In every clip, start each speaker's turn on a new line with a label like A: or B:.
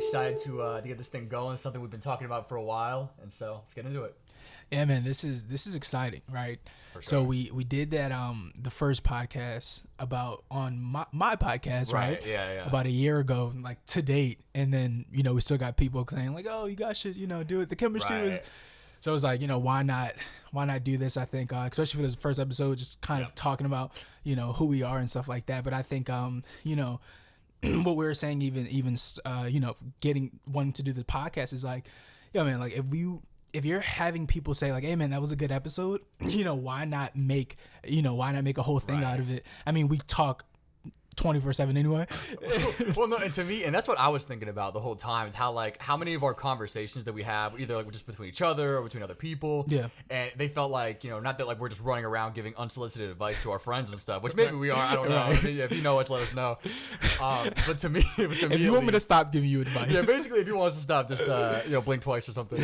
A: excited to get this thing going. Something we've been talking about for a while, and so let's get into it.
B: Yeah, man, this is exciting, right?
A: For sure.
B: So we did that the first podcast about on my podcast, right?
A: Yeah.
B: About a year ago, like to date, and then we still got people saying like, oh, you guys should do it. The chemistry was. So it's like, why not do this? I think, especially for this first episode, just kind of talking about, who we are and stuff like that. But I think, what we were saying, even wanting to do the podcast is like, man, like if you're having people say like, hey man, that was a good episode, why not make a whole thing out of it? I mean, we talk 24/7 anyway.
A: Well, no, and to me, and that's what I was thinking about the whole time, is how many of our conversations that we have, either like just between each other or between other people, and they felt like, not that like we're just running around giving unsolicited advice to our friends and stuff, which maybe we are, I don't know. I mean, if you know us, let us know. But to me,
B: if you want me to stop giving you advice,
A: basically, if you want us to stop, just blink twice or something.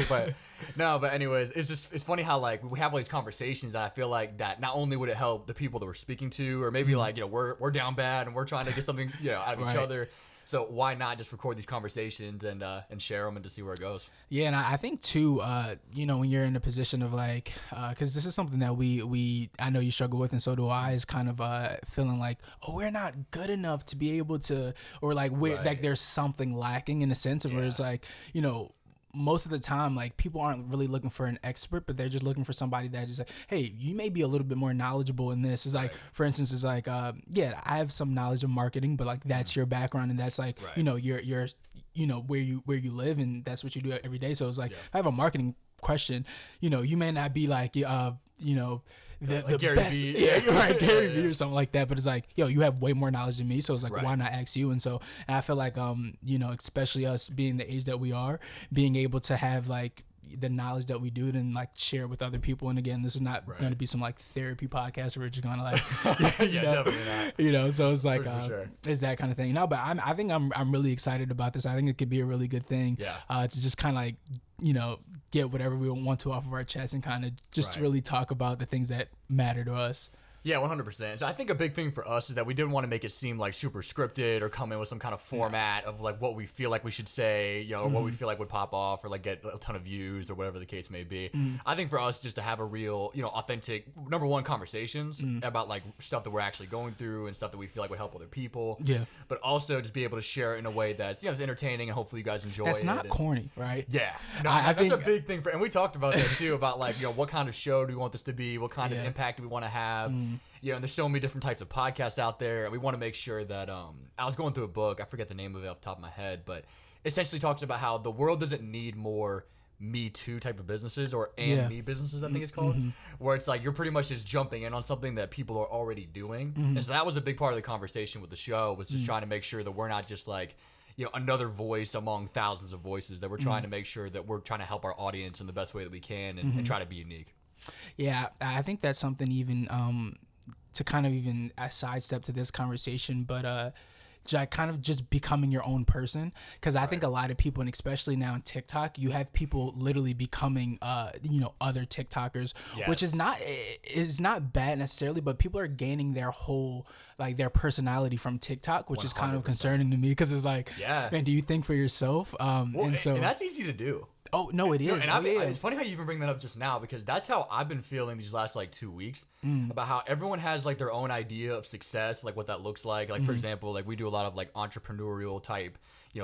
A: But anyways, it's funny how like we have all these conversations, and I feel like that not only would it help the people that we're speaking to, or maybe like we're down bad and we're trying to get something out of each other. So why not just record these conversations and share them and to see where it goes?
B: Yeah, and I think too, when you're in a position of like, because this is something that I know you struggle with, and so do I, is kind of feeling like, oh, we're not good enough to be able to, or like like there's something lacking in a sense of where it's like, most of the time, like, people aren't really looking for an expert, but they're just looking for somebody that is like, hey, you may be a little bit more knowledgeable in this. It's like, for instance, it's like, I have some knowledge of marketing, but like that's your background, and that's like, your where you live, and that's what you do every day. So it's like, if I have a marketing question, you may not be like, the
A: Gary
B: best,
A: V.
B: Gary V or something like that. But it's like, you have way more knowledge than me, so it's like, why not ask you? And I feel like, especially us being the age that we are, being able to have like the knowledge that we do and like share it with other people. And again, this is not going to be some like therapy podcast where we're just gonna like,
A: definitely not.
B: So it's like,
A: sure.
B: It's that kind of thing. No, but I think I'm really excited about this. I think it could be a really good thing. To just kind of like, get whatever we want to off of our chest and kind of just really talk about the things that matter to us.
A: Yeah, 100%. So I think a big thing for us is that we didn't want to make it seem like super scripted or come in with some kind of format of like what we feel like we should say, or what we feel like would pop off or like get a ton of views or whatever the case may be. I think for us just to have a real, authentic, number one, conversations about like stuff that we're actually going through and stuff that we feel like would help other people. Yeah. But also just be able to share it in a way that's, it's entertaining and hopefully you guys enjoy it.
B: That's not corny, right?
A: Yeah. No, I that's think a big thing and we talked about that too, about like, what kind of show do we want this to be? What kind of impact do we want to have? And there's so many different types of podcasts out there. And we want to make sure that I was going through a book. I forget the name of it off the top of my head, but essentially talks about how the world doesn't need more Me Too type of businesses or me businesses, I think it's called, where it's like you're pretty much just jumping in on something that people are already doing. And so that was a big part of the conversation with the show, was just trying to make sure that we're not just like, another voice among thousands of voices, that we're trying to make sure that we're trying to help our audience in the best way that we can and try to be unique.
B: Yeah, I think that's something even to kind of even sidestep to this conversation, but kind of just becoming your own person, because I think a lot of people, and especially now on TikTok, you have people literally becoming other TikTokers, which is not bad necessarily, but people are gaining their whole their personality from TikTok, which 100%. Is kind of concerning to me, because it's like, man, do you think for yourself?
A: And that's easy to do.
B: Oh, no, it is.
A: It's funny how you even bring that up just now, because that's how I've been feeling these last 2 weeks about how everyone has their own idea of success, what that looks like. For example, we do a lot of entrepreneurial type,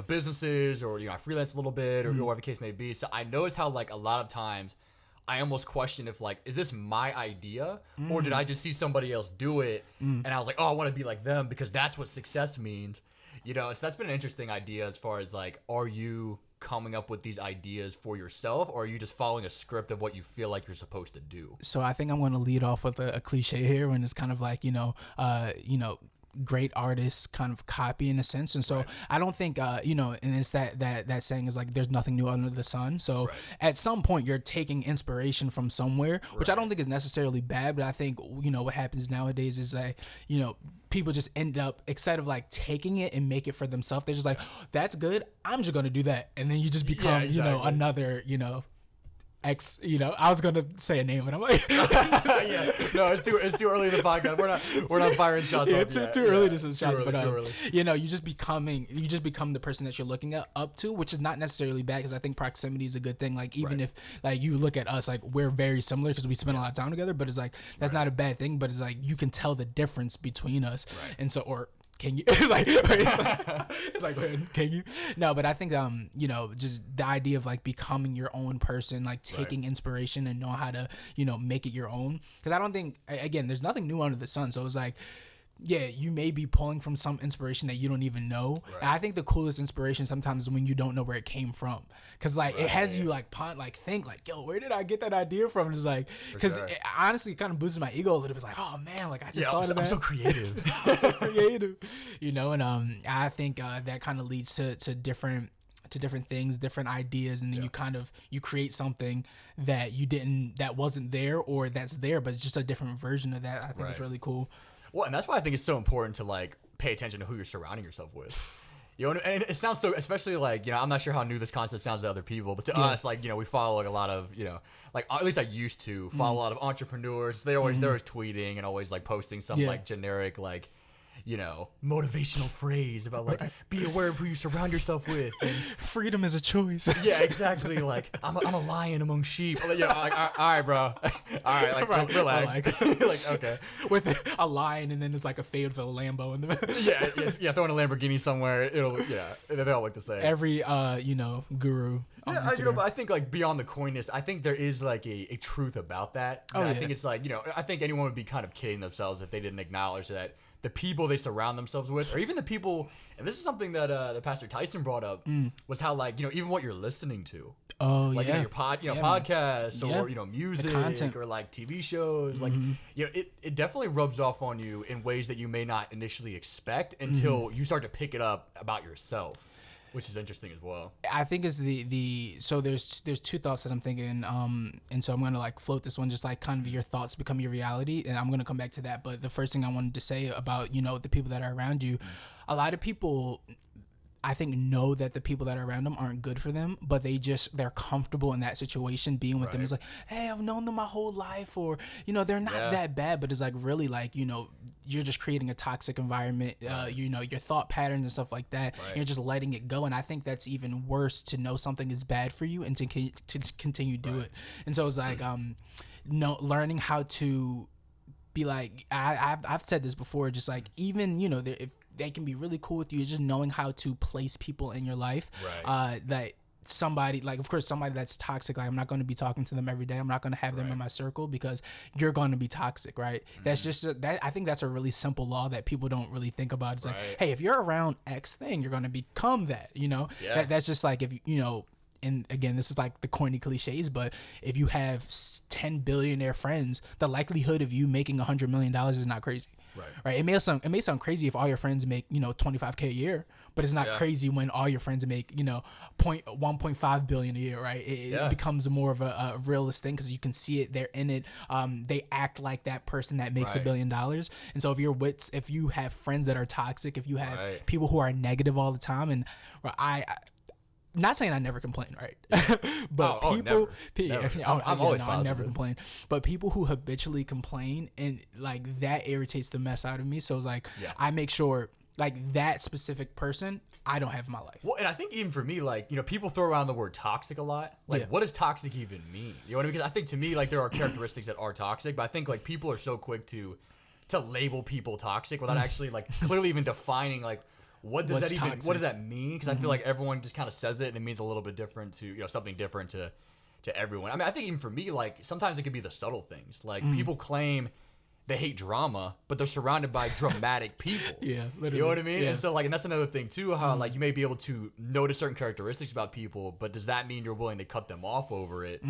A: businesses, or I freelance a little bit, or whatever the case may be. So I notice how a lot of times I almost question if is this my idea, or did I just see somebody else do it and I was like, oh, I want to be like them because that's what success means. So that's been an interesting idea as far as are you coming up with these ideas for yourself, or are you just following a script of what you feel like you're supposed to do?
B: So I think I'm going to lead off with a cliche here, when it's kind of great artists kind of copy in a sense. And so I don't think, and it's that saying is there's nothing new under the sun. So at some point you're taking inspiration from somewhere, which I don't think is necessarily bad, but I think, what happens nowadays is people just end up, instead of taking it and make it for themselves, they're just like, oh, that's good, I'm just going to do that. And then you just become, another, X, I was gonna say a name, and I'm like,
A: yeah, no, it's too early in the podcast. We're not firing shots.
B: Yeah, it's too early to send shots,
A: too
B: but
A: early.
B: you just become the person that you're looking up to, which is not necessarily bad, because I think proximity is a good thing. Like even if like you look at us, like we're very similar because we spend a lot of time together, but it's like that's not a bad thing. But it's like you can tell the difference between us, and so or. Can you? It's like, can you? No, but I think just the idea of like becoming your own person, like taking inspiration and know how to make it your own. Because I don't think, again, there's nothing new under the sun. So it's like, yeah, you may be pulling from some inspiration that you don't even know. Right. And I think the coolest inspiration sometimes is when you don't know where it came from, because like it has you like think like, yo, where did I get that idea from? And it's like, because it honestly kind of boosted my ego a little bit. Like, oh man, like I just thought of that.
A: I'm so creative.
B: I'm so creative, and I think that kind of leads to different things, different ideas, and then you create something that wasn't there, or that's there but it's just a different version of that. I think it's really cool.
A: Well, and that's why I think it's so important to like pay attention to who you're surrounding yourself with. And it sounds so, especially like, I'm not sure how new this concept sounds to other people, but to us, like, we follow like a lot of, like at least I used to follow a lot of entrepreneurs. They're always tweeting and always like posting some like generic like, motivational phrase about like be aware of who you surround yourself with. And
B: freedom is a choice.
A: Yeah, exactly. Like I'm a lion among sheep. Like, like all right, bro. All right, like relax. Like okay,
B: with a lion, and then it's like a fade for the Lambo in the
A: yeah. Throwing a Lamborghini somewhere, they all look the same.
B: Every guru.
A: Yeah, but I think like beyond the coyness, I think there is like a truth about that. I think it's like I think anyone would be kind of kidding themselves if they didn't acknowledge that the people they surround themselves with, or even the people, and this is something that the Pastor Tyson brought up, was how like even what you're listening to.
B: Oh
A: like,
B: yeah,
A: your podcasts or music or like TV shows, like it definitely rubs off on you in ways that you may not initially expect until you start to pick it up about yourself. Which is interesting as well.
B: I think is so there's two thoughts that I'm thinking, and so I'm gonna like float this one, just like kind of your thoughts become your reality, and I'm gonna come back to that. But the first thing I wanted to say about the people that are around you, a lot of people, I think, know that the people that are around them aren't good for them, but they're comfortable in that situation being with them. It's like, hey, I've known them my whole life, or they're not that bad, but it's like really like you're just creating a toxic environment, your thought patterns and stuff like that. You're just letting it go, and I think that's even worse, to know something is bad for you and to continue to do it. And so it's like learning how to be like, I've said this before, just like even if they can be really cool with you, just knowing how to place people in your life, that somebody, like, of course, somebody that's toxic, like, I'm not going to be talking to them every day. I'm not going to have them in my circle because you're going to be toxic, right? That's just I think that's a really simple law that people don't really think about. It's like, hey, if you're around X thing, you're going to become that, that's just like, if and again, this is like the corny cliches, but if you have 10 billionaire friends, the likelihood of you making $100 million is not crazy. Right. It may sound crazy if all your friends make, $25K a year, but it's not crazy when all your friends make, $1.5 billion a year, right? It becomes more of a realist thing because you can see it, they're in it. They act like that person that makes $1 billion. And so if you have friends that are toxic, if you have people who are negative all the time, and not saying I never complain, right? But people, I'm always positive. I never complain. But people who habitually complain, and like that irritates the mess out of me. So it's like I make sure like that specific person I don't have in my life.
A: Well, and I think even for me, like people throw around the word toxic a lot. Like, what does toxic even mean? You know what I mean? Because I think to me, like there are characteristics that are toxic, but I think like people are so quick to label people toxic without actually like clearly even defining like. What does that mean? Because I feel like everyone just kind of says it and it means a little bit different to, something different to everyone. I mean, I think even for me, like sometimes it could be the subtle things. Like people claim they hate drama, but they're surrounded by dramatic people.
B: Yeah, literally.
A: You know what I mean? Yeah. And so like, and that's another thing too, how like you may be able to notice certain characteristics about people, but does that mean you're willing to cut them off over it?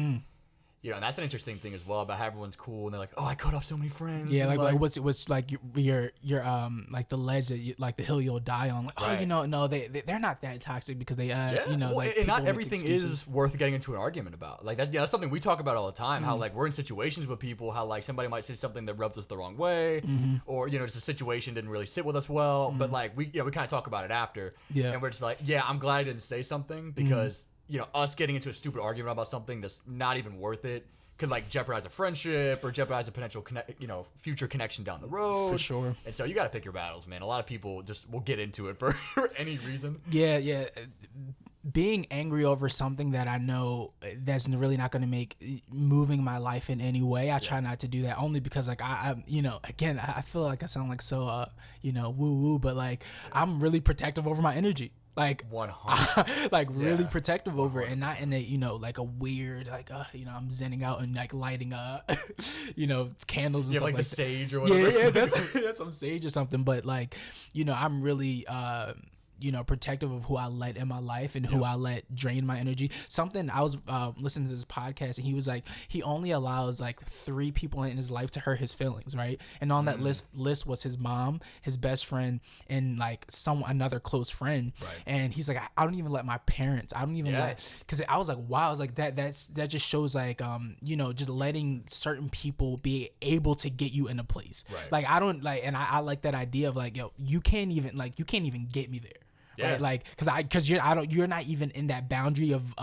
A: And that's an interesting thing as well about how everyone's cool and they're like, oh, I cut off so many friends.
B: Yeah, like what's like your like the ledge that like the hill you'll die on. Like, no, they're not that toxic because they like,
A: and not everything is worth getting into an argument about. Like that's something we talk about all the time. How like we're in situations with people, how like somebody might say something that rubs us the wrong way, or just a situation didn't really sit with us well, but like we kind of talk about it after, and we're just like, yeah, I'm glad I didn't say something because. us getting into a stupid argument about something that's not even worth it could like jeopardize a friendship or jeopardize a potential future connection down the road.
B: For sure.
A: And so you got to pick your battles, man. A lot of people just will get into it for any reason.
B: Yeah. Being angry over something that I know that's really not going to make moving my life in any way, I try not to do that, only because like I again, I feel like I sound like so woo woo, but like I'm really protective over my energy. Like
A: 100,
B: like really protective over it, and not in a like a weird like I'm zenning out and like lighting candles and stuff
A: like
B: like
A: the sage or whatever.
B: Yeah, that's some sage or something. But like I'm really protective of who I let in my life and who I let drain my energy. Something I was listening to this podcast, and he was like, he only allows like 3 people in his life to hurt his feelings, right? And on that list was his mom, his best friend, and like another close friend.
A: Right.
B: And he's like, I don't even let my parents. I don't even let, because I was like, wow, I was like that just shows like just letting certain people be able to get you in a place.
A: Right.
B: Like I don't like, and I like that idea of like, yo, you can't even get me there.
A: Yeah.
B: Right? Like, because you're not even in that boundary of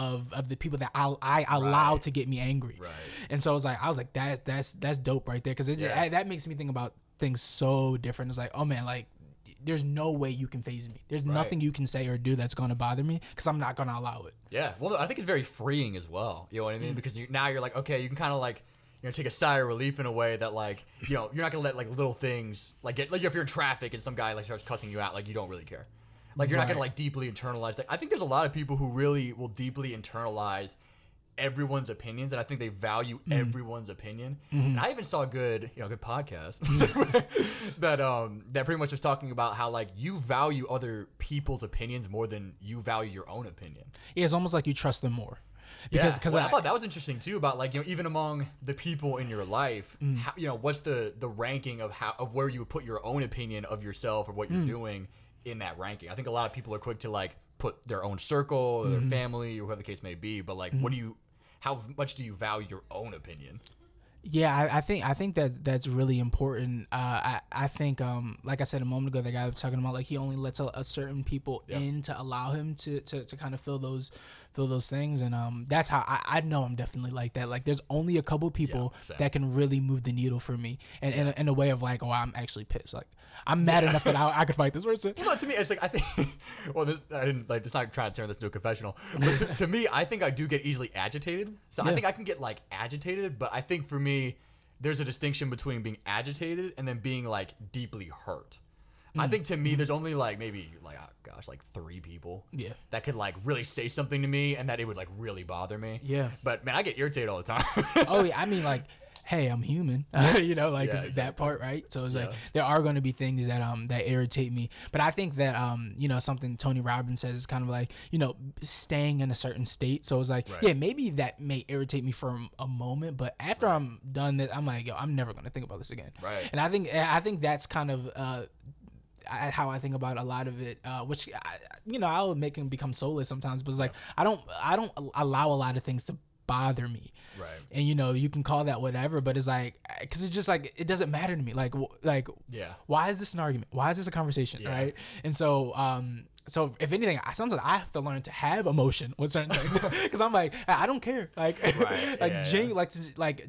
B: the people that I allow to get me angry.
A: Right.
B: And so I was like that's dope right there, because that makes me think about things so different. It's like, oh man, like there's no way you can faze me. There's nothing you can say or do that's gonna bother me, because I'm not gonna allow it.
A: Yeah. Well, I think it's very freeing as well. You know what I mean? Because now you're like, okay, you can kind of like take a sigh of relief in a way that like you're not gonna let like little things like get like if you're in traffic and some guy like starts cussing you out, like you don't really care. Like you're not gonna like deeply internalize. Like I think there's a lot of people who really will deeply internalize everyone's opinions, and I think they value everyone's opinion. And I even saw a good podcast that pretty much was talking about how like you value other people's opinions more than you value your own opinion.
B: Yeah, it's almost like you trust them more.
A: Because I thought that was interesting too, about like even among the people in your life, how, what's the ranking of where you would put your own opinion of yourself or what you're doing in that ranking. I think a lot of people are quick to like put their own circle or their family or whatever the case may be, but like how much do you value your own opinion?
B: Yeah, I think that's really important. I think like I said a moment ago, the guy was talking about like he only lets a certain people in to allow him to kind of feel those things, and that's how I know I'm definitely like that. Like there's only a couple people that can really move the needle for me, and in a way of like, oh, I'm actually pissed. Like I'm mad enough that I could fight this person.
A: To me, it's like I think. Well, I didn't like. It's not trying to turn this into a confessional, but to me, I think I do get easily agitated. So I think I can get like agitated, but I think for me, there's a distinction between being agitated and then being like deeply hurt. I think to me, there's only like maybe like like 3 people that could like really say something to me and that it would like really bother me. Yeah. But man, I get irritated all the time.
B: Oh yeah, I mean like, hey, I'm human, exactly. That part, right? So it's like there are going to be things that that irritate me, but I think that something Tony Robbins says is kind of like staying in a certain state. So it's like maybe that may irritate me for a moment, but after I'm done this, I'm like, yo, I'm never going to think about this again. Right. And I think that's kind of how I think about a lot of it, which I'll make him become soulless sometimes, but it's like I don't allow a lot of things to bother me, right? And you can call that whatever, but it's like, because it's just like it doesn't matter to me. Like why is this an argument? Why is this a conversation? Right? And so so if anything, sometimes I have to learn to have emotion with certain things, because I'm like, I don't care, like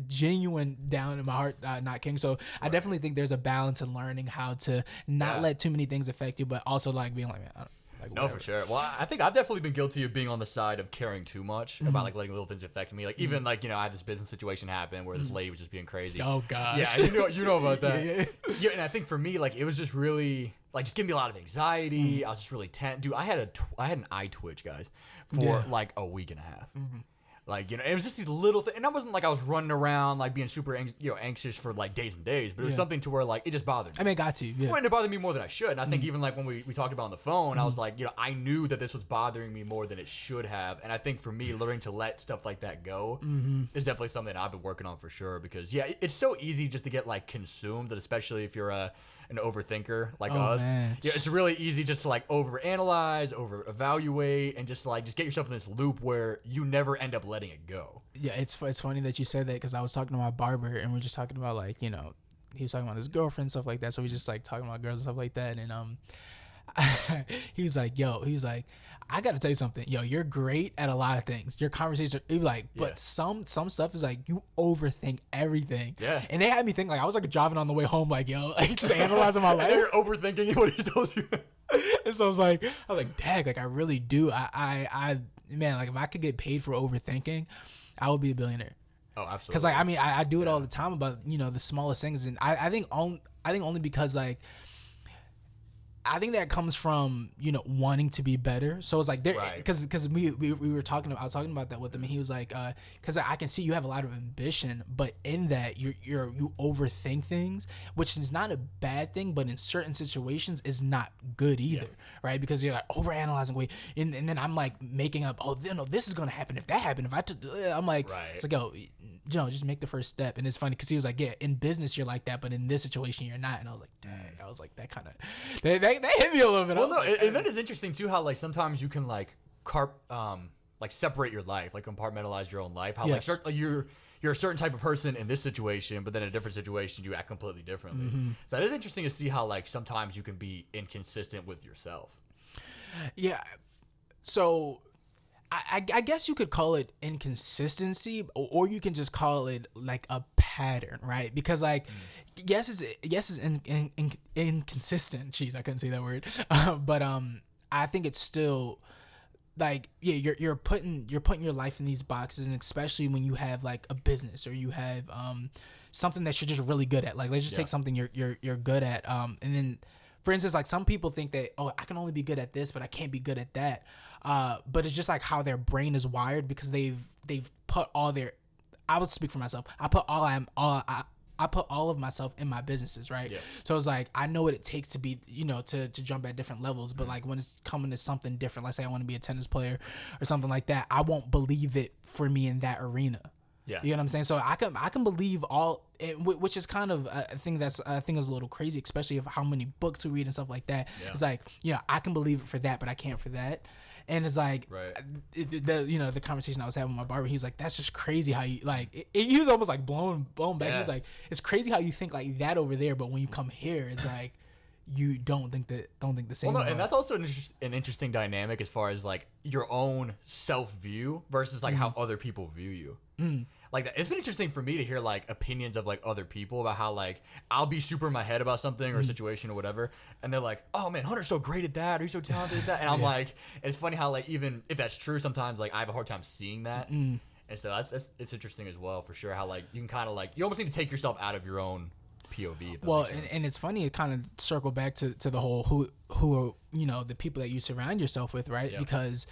B: genuine down in my heart, not king. So I definitely think there's a balance in learning how to not let too many things affect you, but also like being like, man, I don't.
A: No, for sure. Well, I think I've definitely been guilty of being on the side of caring too much about like letting little things affect me. Like even like I had this business situation happen where this lady was just being crazy.
B: Oh gosh.
A: Yeah, you know about that. Yeah. And I think for me, like it was just really like just giving me a lot of anxiety. I was just really tense. Dude, I had an eye twitch, guys, for like a week and a half. Like, it was just these little things. And I wasn't like I was running around, like, being super anxious for, like, days and days. But it was something to where, like, it just bothered me.
B: I mean, it got to. Yeah.
A: Well, and it bothered me more than I should. And I think even, like, when we talked about on the phone, I was like, I knew that this was bothering me more than it should have. And I think for me, learning to let stuff like that go is definitely something that I've been working on for sure. Because, it's so easy just to get, like, consumed. And especially if you're an overthinker like us. Man. Yeah, it's really easy just to like overanalyze, over evaluate, and just get yourself in this loop where you never end up letting it go.
B: Yeah, it's funny that you said that, because I was talking to my barber and we are just talking about like, he was talking about his girlfriend, stuff like that. So we just like talking about girls and stuff like that. And he was like, I gotta tell you something. Yo, you're great at a lot of things. Your conversation, he was like, but some stuff is like you overthink everything.
A: Yeah.
B: And they had me think like I was like driving on the way home, like like just analyzing my life.
A: And you're overthinking what he told you.
B: And so I was like, dang, like I really do. I man, like if I could get paid for overthinking, I would be a billionaire.
A: Oh, absolutely.
B: Because like I do it all the time about the smallest things, and I think only because like. I think that comes from wanting to be better. So it's like there because we were talking. I was talking about that with him, and he was like, because I can see you have a lot of ambition, but in that you overthink things, which is not a bad thing, but in certain situations is not good either, right? Because you're like overanalyzing, and then I'm like making up, this is gonna happen if that happened. I'm like, it's like, just make the first step. And it's funny because he was like, in business you're like that, but in this situation you're not. And I was like, dang. I was like, that kind of that hit me a little bit.
A: Well, and that is interesting too. How like sometimes you can like separate your life, like compartmentalize your own life. How like you're a certain type of person in this situation, but then in a different situation you act completely differently. Mm-hmm. So that is interesting to see how like sometimes you can be inconsistent with yourself. Yeah. So I guess you could call it inconsistency, or you can just call it like a pattern, right? Because like, yes, it's inconsistent. Jeez, I couldn't say that word. But I think it's still like, you're putting your life in these boxes, and especially when you have like a business or you have something that you're just really good at. Like, let's just take something you're good at, and then. For instance, like some people think that, I can only be good at this, but I can't be good at that. But it's just like how their brain is wired, because they've put all their. I would speak for myself. I put all of myself in my businesses, right? Yeah. So it's like I know what it takes to be, to jump at different levels. But like when it's coming to something different, let's say I want to be a tennis player or something like that, I won't believe it for me in that arena. Yeah. You know what I'm saying? So I can believe all, which is kind of a thing is a little crazy, especially of how many books we read and stuff like that. Yeah. It's like, I can believe it for that, but I can't for that. And it's like, the conversation I was having with my barber, he's like, that's just crazy how you like, he was almost like blown back. Yeah. He's like, it's crazy how you think like that over there, but when you come here, it's like, you don't think the same. Well, no, and that's also an interesting dynamic as far as like your own self view versus like how other people view you. Like that, it's been interesting for me to hear like opinions of like other people about how like I'll be super in my head about something or a situation or whatever, and they're like, "Oh man, Hunter's so great at that, or he's so talented at that," and I'm like, it's funny how like even if that's true, sometimes like I have a hard time seeing that, and so it's interesting as well for sure how like you can kind of like you almost need to take yourself out of your own POV.
B: Well, and it's funny, it kind of circle back to the whole who are the people that you surround yourself with, right? Yep. Because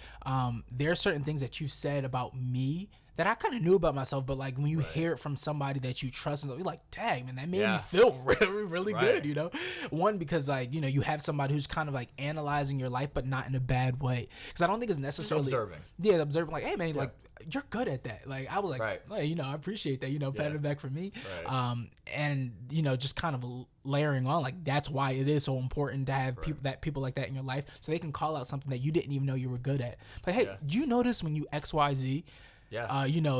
B: there are certain things that you've said about me that I kind of knew about myself, but like when you hear it from somebody that you trust, and you're like, dang man, that made me feel really, really good, One, because like, you have somebody who's kind of like analyzing your life, but not in a bad way. Because I don't think it's necessarily
A: observing.
B: Yeah, observing like, hey man, like you're good at that. Like I was like, hey, I appreciate that, patting it back for me. Right. And just kind of layering on, like that's why it is so important to have people like that in your life, so they can call out something that you didn't even know you were good at. But hey, do you notice when you XYZ? Yeah.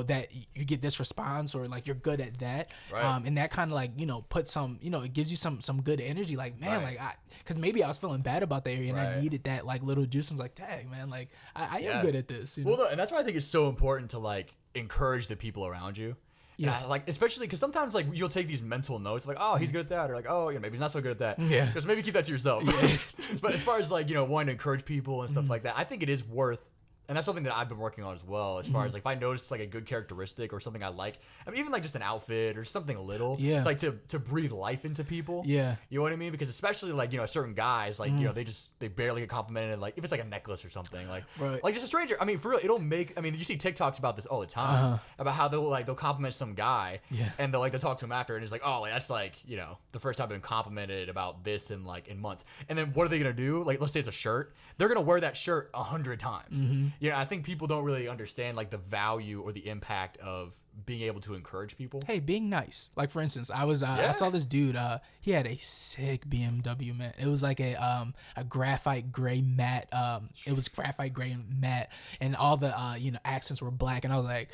B: That you get this response, or like you're good at that. Right. And that kind of like, put some, it gives you some good energy. Like, man, like because maybe I was feeling bad about that area and I needed that like little juice. And I was like, dang, man, like I am good at this.
A: Well, no, and that's why I think it's so important to like encourage the people around you. Yeah. Like, especially because sometimes like you'll take these mental notes like, oh, he's good at that, or like, oh, maybe he's not so good at that. Yeah. Because maybe keep that to yourself. Yeah. But as far as like, wanting to encourage people and stuff like that, I think it is worth. And that's something that I've been working on as well, as far as like if I notice like a good characteristic or something I like, I mean, even like just an outfit or something little, it's like to breathe life into people. Yeah. You know what I mean? Because especially like, certain guys, like, they barely get complimented. Like if it's like a necklace or something, like just a stranger. I mean, for real, you see TikToks about this all the time, about how they'll compliment some guy and they'll talk to him after, and it's like, oh, like that's like, the first time I've been complimented about this in months. And then what are they going to do? Like, let's say it's a shirt. They're going to wear that shirt 100 times. I think people don't really understand like the value or the impact of being able to encourage people.
B: Hey, being nice. Like for instance, I saw this dude. He had a sick BMW, man. It was like a graphite gray matte. It was graphite gray and matte, and all the accents were black. And I was like,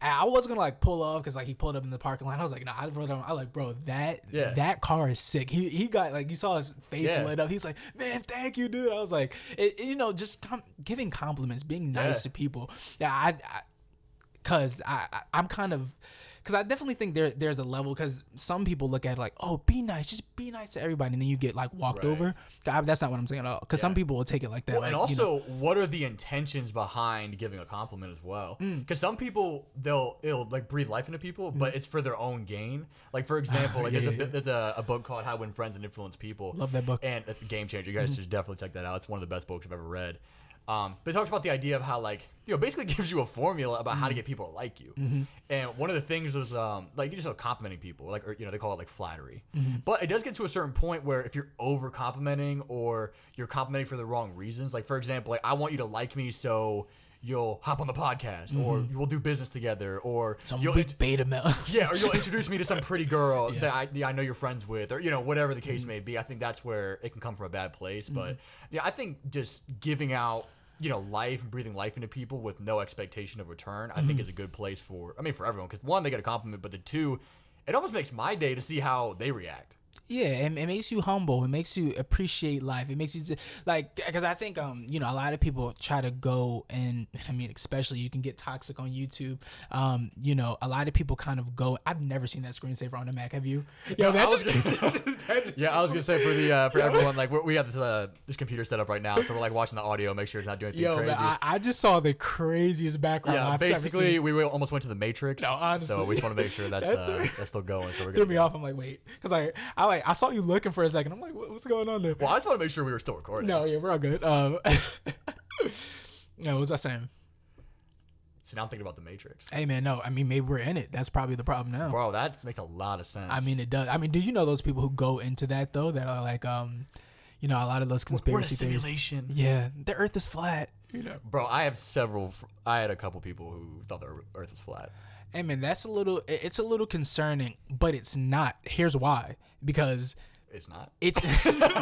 B: I wasn't gonna like pull off because like he pulled up in the parking lot. I was like, nah. I was like, bro, that car is sick. He got like, you saw his face lit up. He's like, man, thank you, dude. I was like, just giving compliments, being nice to people. Yeah, I'm kind of, because I definitely think there's a level, because some people look at it like, oh, be nice, just be nice to everybody, and then you get like walked over. That's not what I'm saying at all, because some people will take it like that.
A: Well, and also, what are the intentions behind giving a compliment as well? Because some people, it'll like breathe life into people, but it's for their own gain. Like for example, there's a book called How to Win Friends and Influence People.
B: Love that book, and
A: it's a game changer. You guys should definitely check that out. It's one of the best books I've ever read. But it talks about the idea of how, like, basically gives you a formula about how to get people to like you. And one of the things was, like, you just start complimenting people, like, or, they call it like flattery. But it does get to a certain point where if you're over complimenting or you're complimenting for the wrong reasons, like, for example, like, I want you to like me so you'll hop on the podcast, or we'll do business together, or
B: you'll big beta male.
A: Or you'll introduce me to some pretty girl that I know you're friends with, or whatever the case may be. I think that's where it can come from a bad place. But I think just giving out life and breathing life into people with no expectation of return, I think is a good place for everyone, because one, they get a compliment, but the two, it almost makes my day to see how they react.
B: Yeah, and it makes you humble. It makes you appreciate life. It makes you just, like, because I think a lot of people try to go, and especially you can get toxic on YouTube. A lot of people kind of go. I've never seen that screensaver on the Mac. Have you?
A: I was gonna say for everyone, like, we have this computer set up right now, so we're like watching the audio, make sure it's not doing anything crazy.
B: Man, I just saw the craziest background.
A: Yeah, basically we almost went to the Matrix.
B: No, honestly,
A: so we just want to make sure that's still going. So we're
B: threw me off. I'm like, wait, because I saw you looking for a second. I'm like, what's going on there?
A: Well, I just want to make sure we were still recording.
B: No, yeah, we're all good. What was I saying?
A: See, now I'm thinking about the Matrix.
B: Hey, man, no. Maybe we're in it. That's probably the problem now.
A: Bro, that makes a lot of sense.
B: It does. Do you know those people who go into that, though, that are like, a lot of those conspiracy theories?
A: Simulation.
B: Yeah, the Earth is flat.
A: Bro, I had a couple people who thought the Earth was flat.
B: Hey, man, it's a little concerning, but it's not. Here's why. Because
A: it's not.
B: It's no.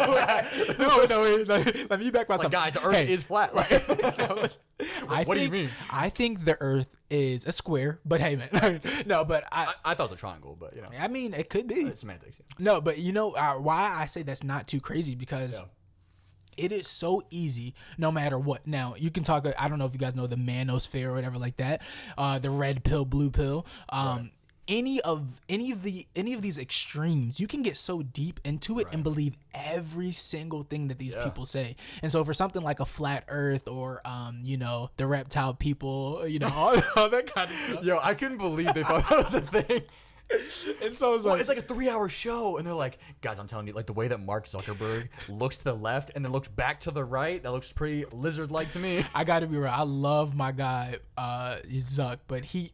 B: Let me back myself.
A: Like, guys, the Earth is flat. Like, what do you mean?
B: I think the Earth is a square, but hey, man, no. But
A: I thought it was a triangle, but
B: it could be.
A: It's semantics. Yeah.
B: No, but why I say that's not too crazy, because it is so easy, no matter what. Now you can talk. I don't know if you guys know the manosphere or whatever like that. The red pill, blue pill. Right. Any of these extremes, you can get so deep into it and believe every single thing that these people say. And so for something like a flat Earth, or the reptile people, all that kind of stuff.
A: Yo, I couldn't believe they thought that was a thing.
B: And so it's like
A: a 3-hour show, and they're like, guys, I'm telling you, like, the way that Mark Zuckerberg looks to the left and then looks back to the right, that looks pretty lizard-like to me.
B: I gotta be real, I love my guy Zuck, but he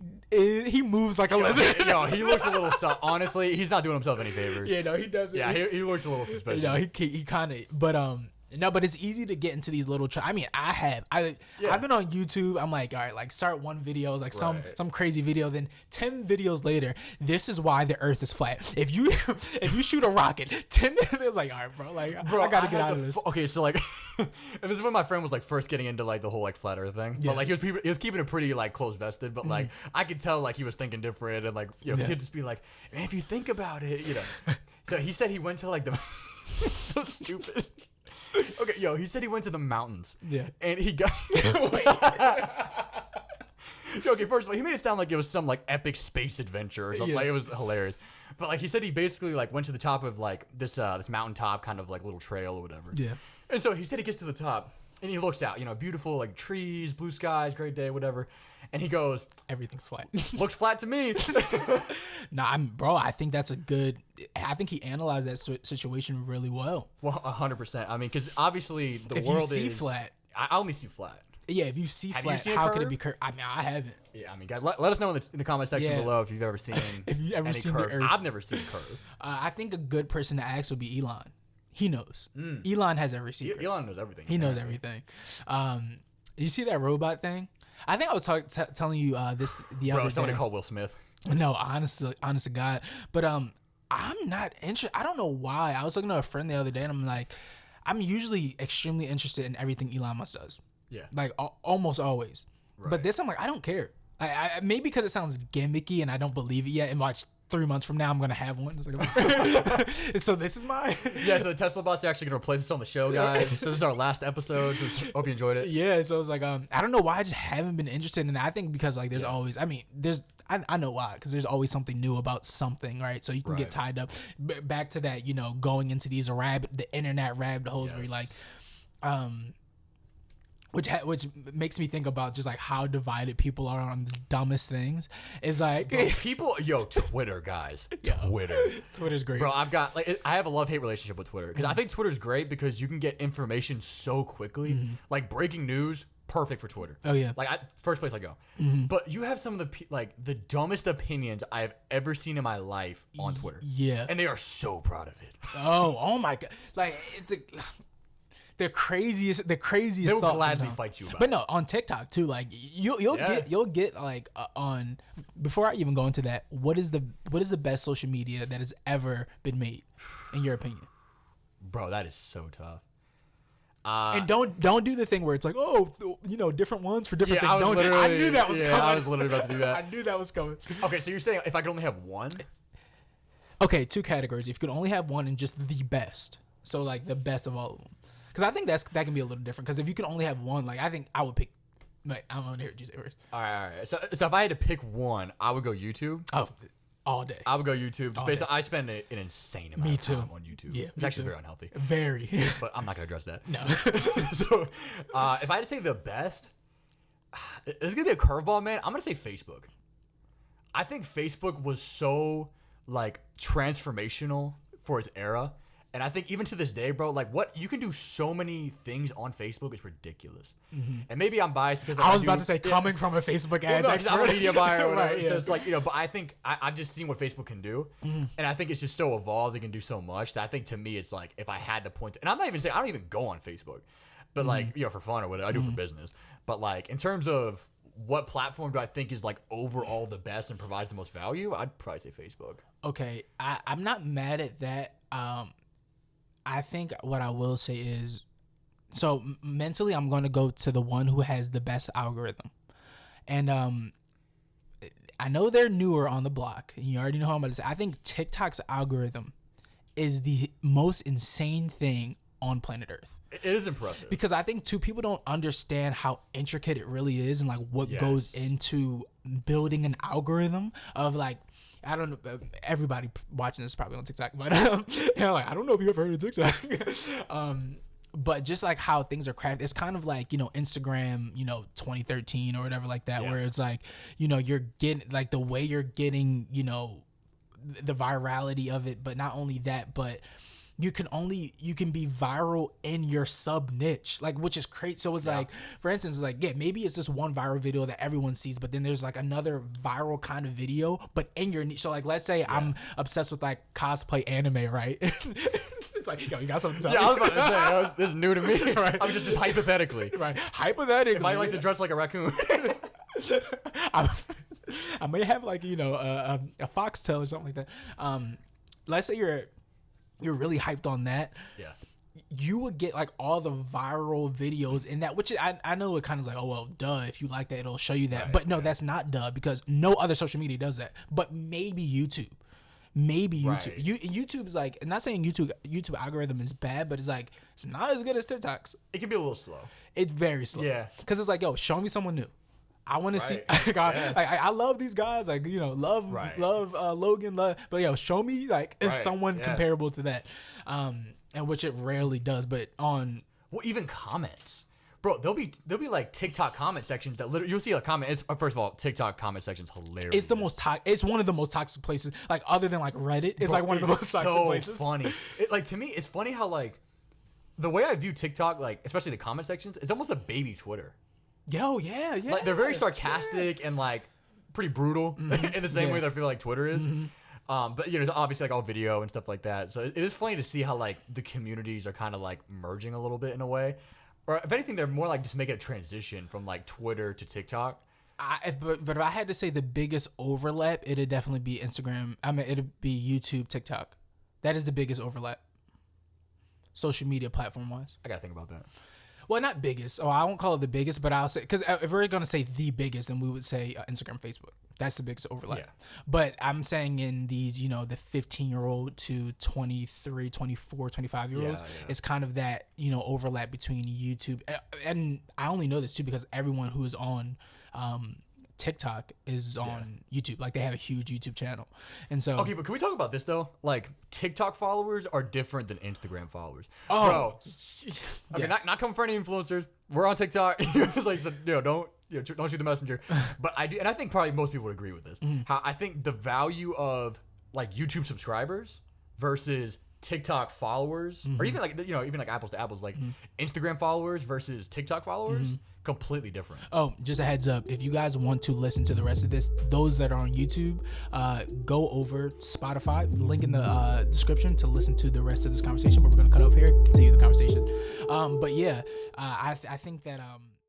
B: moves like a lizard.
A: He looks a little honestly, he's not doing himself any favors.
B: Yeah, no, he doesn't.
A: Yeah, he looks a little suspicious.
B: He kind of, but no, but it's easy to get into these little. I've been on YouTube. I'm like, all right, like, start one video, like some crazy video. Then 10 videos later, this is why the Earth is flat. If you shoot a rocket, 10 videos, like, all right, bro, I gotta get out of this.
A: Okay, so like, and this is when my friend was like first getting into like the whole like flat Earth thing. Yeah. But like he was keeping it pretty like close vested. But like I could tell like he was thinking different, and like he'd just be like, man, if you think about it, So he said he went to like the so stupid. Okay, he said he went to the mountains. Yeah. And he got okay, first of all, he made it sound like it was some like epic space adventure or something. Like, it was hilarious. But like he said he basically like went to the top of like this mountaintop kind of like little trail or whatever. Yeah. And so he said he gets to the top and he looks out, beautiful like trees, blue skies, great day, whatever. And he goes,
B: everything's flat.
A: Looks flat to me.
B: Nah, bro, I think that's I think he analyzed that situation really well.
A: Well, 100%. Because obviously the
B: if
A: world
B: you see flat.
A: I only see flat.
B: Yeah, if you see flat, how could it be curved? I haven't.
A: Yeah, guys, let us know in the comment section below if you've ever seen any curve. I've never seen a curve.
B: I think a good person to ask would be Elon. He knows. Elon has every secret.
A: Elon knows everything.
B: He knows everything. You see that robot thing? I think I was telling you this the other day.
A: Somebody called Will Smith.
B: No, honest to God. But I'm not interested. I don't know why. I was talking to a friend the other day, and I'm like, I'm usually extremely interested in everything Elon Musk does. Yeah. Like almost always. Right. But this, I'm like, I don't care. I maybe because it sounds gimmicky and I don't believe it yet. And watch 3 months from now, I'm gonna have one. It's like, so this is mine.
A: Yeah. So the Tesla bots are actually gonna replace us on the show, guys. So this is our last episode. So hope you enjoyed it.
B: Yeah. So it's like, I don't know why I just haven't been interested in it. I think because like there's always, I know why, because there's always something new about something, right? So you can get tied up back to that, going into these the internet rabbit holes where you're like, which makes me think about just like how divided people are on the dumbest things. Is like
A: Twitter, guys.
B: Twitter's great,
A: bro. I have a love-hate relationship with Twitter because I think Twitter's great because you can get information so quickly, like breaking news. Perfect for Twitter.
B: Oh yeah,
A: like first place I go. But you have some of the dumbest opinions I have ever seen in my life on Twitter.
B: Yeah,
A: and they are so proud of it.
B: Oh my god, like the craziest. They will
A: gladly fight you about.
B: But no, on TikTok too. Like you'll get like on. Before I even go into that, what is the best social media that has ever been made, in your opinion?
A: Bro, that is so tough.
B: And don't do the thing where it's like, different ones for different things. I knew that was coming.
A: I was literally about to do that.
B: I knew that was coming.
A: Okay, so you're saying if I could only have one?
B: Okay, 2 categories. If you could only have one and just the best. So like the best of all of them. Because I think that can be a little different. Because if you could only have one, like I think I would pick. Like, I'm gonna hear you say first.
A: All right. So if I had to pick one, I would go YouTube.
B: Oh. All day.
A: I would go YouTube. Just based on, I spend an insane amount of time on YouTube.
B: Yeah,
A: it's actually very unhealthy.
B: Very.
A: But I'm not going to address that.
B: No.
A: So if I had to say the best, it's going to be a curveball, man. I'm going to say Facebook. I think Facebook was so, like, transformational for its era. And I think even to this day, bro, like what you can do so many things on Facebook is ridiculous. And maybe I'm biased because
B: I was about to say coming from a Facebook ads expert.
A: I'm a media buyer or whatever.
B: Right, yeah.
A: So it's like, but I think I've just seen what Facebook can do. And I think it's just so evolved. It can do so much that I think to me, it's like if I had to point and I'm not even saying I don't even go on Facebook, but like, for fun or whatever, I do for business. But like in terms of what platform do I think is like overall the best and provides the most value, I'd probably say Facebook.
B: Okay. I'm not mad at that. I think what I will say is, so mentally, I'm going to go to the one who has the best algorithm. And I know they're newer on the block. You already know how I'm going to say. I think TikTok's algorithm is the most insane thing on planet Earth.
A: It is impressive.
B: Because I think, too, people don't understand how intricate it really is and, like, what goes into building an algorithm of, like, I don't know. Everybody watching this is probably on TikTok, but like I don't know if you ever heard of TikTok. But just like how things are crafted, it's kind of like Instagram, 2013 or whatever like that, where it's like you're getting like the way you're getting the virality of it, but not only that, but you can be viral in your sub niche, like, which is crazy. So it's like, for instance, like, maybe it's just one viral video that everyone sees, but then there's like another viral kind of video, but in your niche. So like, let's say I'm obsessed with like cosplay anime, right? It's like, you got something to tell me?
A: I was about to say, this is new to me. Right. I'm just hypothetically.
B: Right. Hypothetically.
A: If I like to dress like a raccoon.
B: I may have like, a foxtail or something like that. Let's say you're really hyped on that. Yeah. You would get like all the viral videos in that, which I know it kind of like, oh, well, duh. If you like that, it'll show you that. Right, but no, that's not duh, because no other social media does that. But maybe YouTube. Right. YouTube is like, I'm not saying YouTube algorithm is bad, but it's like, it's not as good as TikTok's.
A: It can be a little slow.
B: It's very slow. Yeah. Because it's like, show me someone new. I want to see. I love these guys. Like love Logan. But show me like someone comparable to that, and which it rarely does. But
A: even comments, bro. There'll be like TikTok comment sections that literally you'll see a comment. First of all, TikTok comment section's hilarious.
B: It's the most it's one of the most toxic places. Like other than like Reddit, it's like one of the most toxic places.
A: Funny. To me, it's funny how like the way I view TikTok, like especially the comment sections, it's almost a baby Twitter.
B: Yeah.
A: Like they're very sarcastic and like pretty brutal in the same way that I feel like Twitter is. But it's obviously like all video and stuff like that. So it is funny to see how like the communities are kind of like merging a little bit in a way. or if anything, they're more like just making a transition from like Twitter to TikTok.
B: But if I had to say the biggest overlap, it'd definitely be Instagram. I mean, it'd be YouTube, TikTok. That is the biggest overlap. Social media platform wise.
A: I gotta think about that.
B: Well, not biggest. Oh, I won't call it the biggest, but I'll say, because if we're gonna say the biggest, then we would say Instagram, Facebook. That's the biggest overlap. Yeah. But I'm saying in these, the 15-year-old to 23, 24, 25-year-olds, it's kind of that, overlap between YouTube. And I only know this too because everyone who is on TikTok is on YouTube. Like, they have a huge YouTube channel. And so...
A: Okay, but can we talk about this, though? Like, TikTok followers are different than Instagram followers.
B: Oh.
A: Bro. Okay, not coming for any influencers. We're on TikTok. It's like, so, don't shoot the messenger. But I do, and I think probably most people would agree with this. Mm-hmm. How I think the value of, like, YouTube subscribers versus TikTok followers, or even like, even like apples to apples, like Instagram followers versus TikTok followers, completely different.
B: Oh, just a heads up. If you guys want to listen to the rest of this, those that are on YouTube, go over Spotify, link in the description to listen to the rest of this conversation. But we're going to cut off here, continue the conversation. But yeah, I think that...